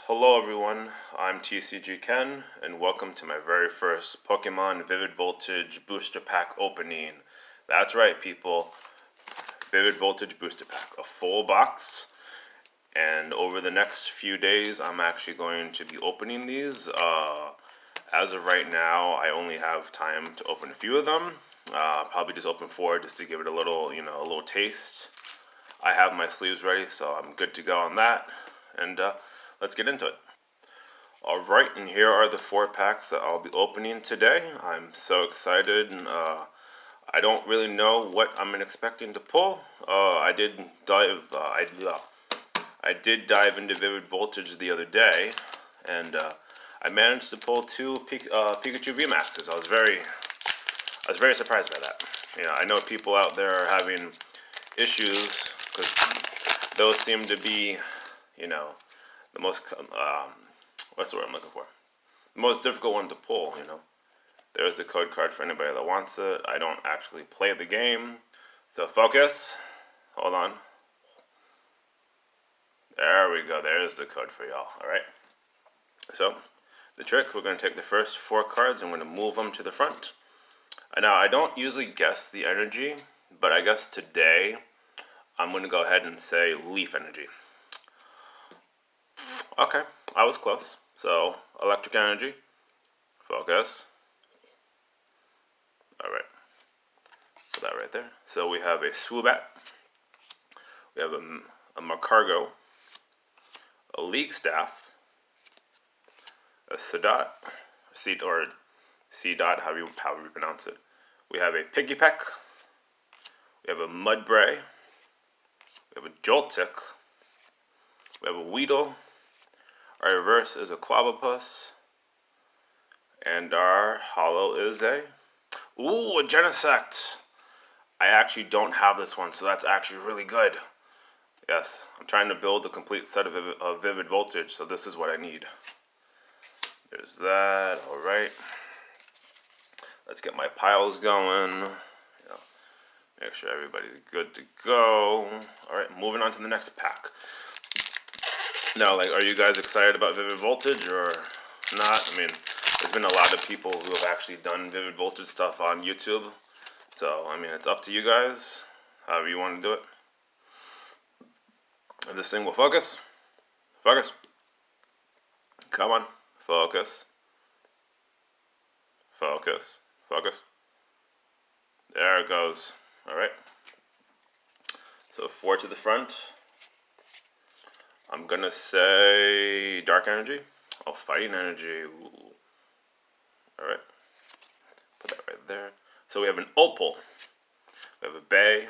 Hello everyone, I'm TCG Ken, and welcome to my very first Pokemon Vivid Voltage Booster Pack opening. That's right, people. Vivid Voltage Booster Pack. A full box. And over the next few days, I'm actually going to be opening these. As of right now, I only have time to open a few of them. Probably just open 4 just to give it a little, a little taste. I have my sleeves ready, so I'm good to go on that. And let's get into it. Alright, and here are the 4 packs that I'll be opening today. I'm so excited. I don't really know what I'm expecting to pull. I did dive into Vivid Voltage the other day, and I managed to pull 2 Pikachu VMAXs. I was very surprised by that. I know people out there are having issues because those seem to be, the most what's the word I'm looking for? The most difficult one to pull. There's the code card for anybody that wants it. I don't actually play the game, so focus. Hold on. There we go. There's the code for y'all. All right. So the trick, we're going to take the first 4 cards and we're going to move them to the front. Now, I don't usually guess the energy, but I guess today I'm going to go ahead and say Leaf Energy. Okay, I was close. So, Electric Energy. Focus. Alright. Put that right there. So we have a Swoobat. We have a Macargo. A League Staff. A Seedot. C-Dot, however you pronounce it. We have a Piggypeck. We have a Mudbray. We have a Joltik. We have a Weedle. Our reverse is a Clobbopus. And our holo is a Genesect. I actually don't have this one, so that's actually really good. Yes, I'm trying to build a complete set of Vivid Voltage, so this is what I need. There's that. Alright. Let's get my piles going. Make sure everybody's good to go. Alright, moving on to the next pack. Now, are you guys excited about Vivid Voltage or not? I mean, there's been a lot of people who have actually done Vivid Voltage stuff on YouTube. So, I mean, it's up to you guys, however you want to do it. And this thing will focus. Focus. Come on. Focus. Focus. Focus. There it goes. Alright. So 4 to the front. I'm gonna say Dark Energy. Oh, Fighting Energy. Ooh. Alright. Put that right there. So we have an Opal. We have a Bay.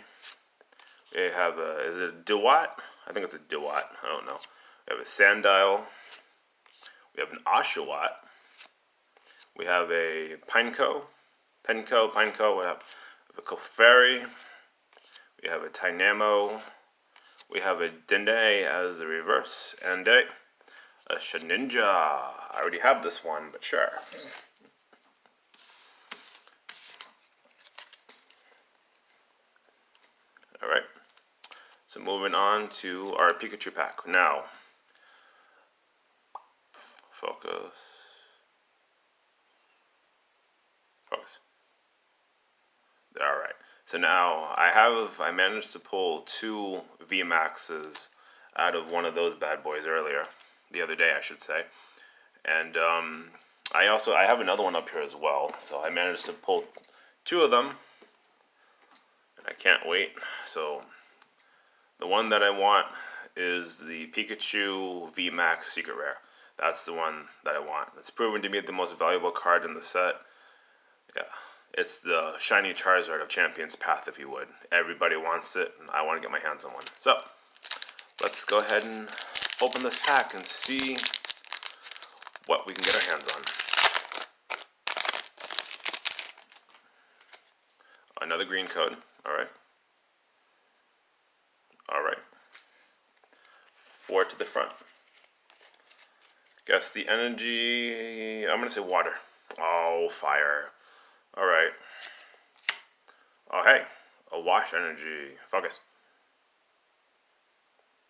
We have is it a Dewott? I think it's a Dewott. I don't know. We have a Sandile. We have an Oshawott. We have a Pineco. Pineco. We have a Clefairy. We have a Tynamo. We have a Dende as the reverse, and a Shedinja. I already have this one, but sure. Alright, so moving on to our Pikachu pack. Now, focus. Focus. Alright. So now I managed to pull 2 VMAXs out of one of those bad boys the other day I should say, and I have another one up here as well. So I managed to pull 2 of them, and I can't wait. So the one that I want is the Pikachu VMAX Secret Rare. That's the one that I want. It's proven to be the most valuable card in the set. Yeah. It's the shiny Charizard of Champion's Path, if you would. Everybody wants it, and I want to get my hands on one. So, let's go ahead and open this pack and see what we can get our hands on. Another green code. Alright. Alright. 4 to the front. Guess the energy... I'm going to say water. Oh, fire. Alright. Oh, hey. A Wash Energy. Focus.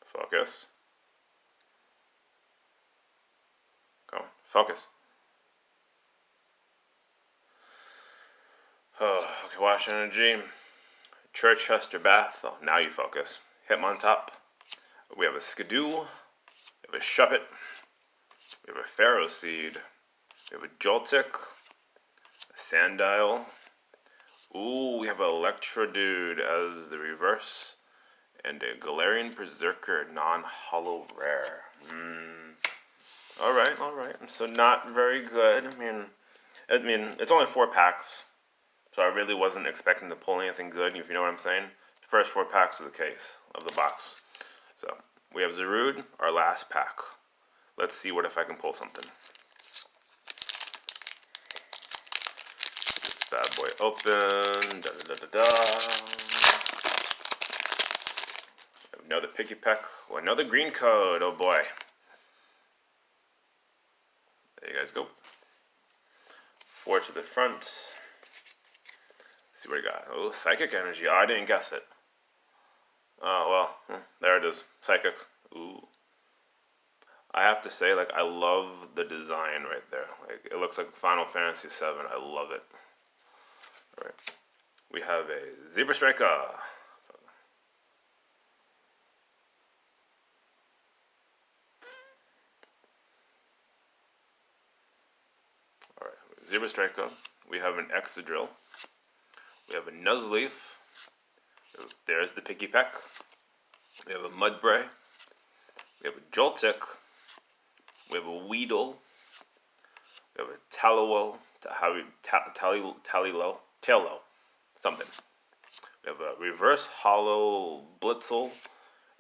Focus. Focus. Oh, okay, Wash Energy. Chichester Bath. Oh, now you focus. Hitmontop. We have a Skidoo. We have a Shuppet. We have a Pharaoh Seed. We have a Joltik. A Sandile. Ooh, we have an Electrodude as the reverse. And a Galarian Berserker non-holo rare. Alright. So not very good. I mean, it's only 4 packs. So I really wasn't expecting to pull anything good, if you know what I'm saying. The first 4 packs of the case, of the box. So, we have Zarude, our last pack. Let's see what if I can pull something. Bad boy open. Another Picky Peck. Oh, another green code. Oh boy. There you guys go. 4 to the front. Let's see what I got. Oh, Psychic Energy. Oh, I didn't guess it. Oh, well, there it is. Psychic. Ooh. I have to say, like, I love the design right there. Like, it looks like Final Fantasy VII. I love it. Alright. We have a Zebra Striker. Alright, Zebra Striker. We have an Excadrill. We have a Nuzleaf. There's the Picky Peck. We have a Mudbray. We have a Joltik. We have a Weedle. We have a Tallow. Tailo. Something. We have a Reverse Hollow Blitzel.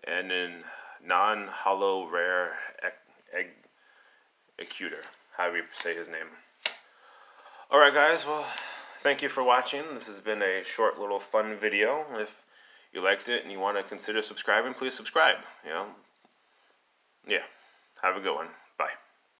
And a non-hollow rare Executor. However you say his name. Alright guys, well, thank you for watching. This has been a short little fun video. If you liked it and you want to consider subscribing, please subscribe. Yeah. Have a good one. Bye.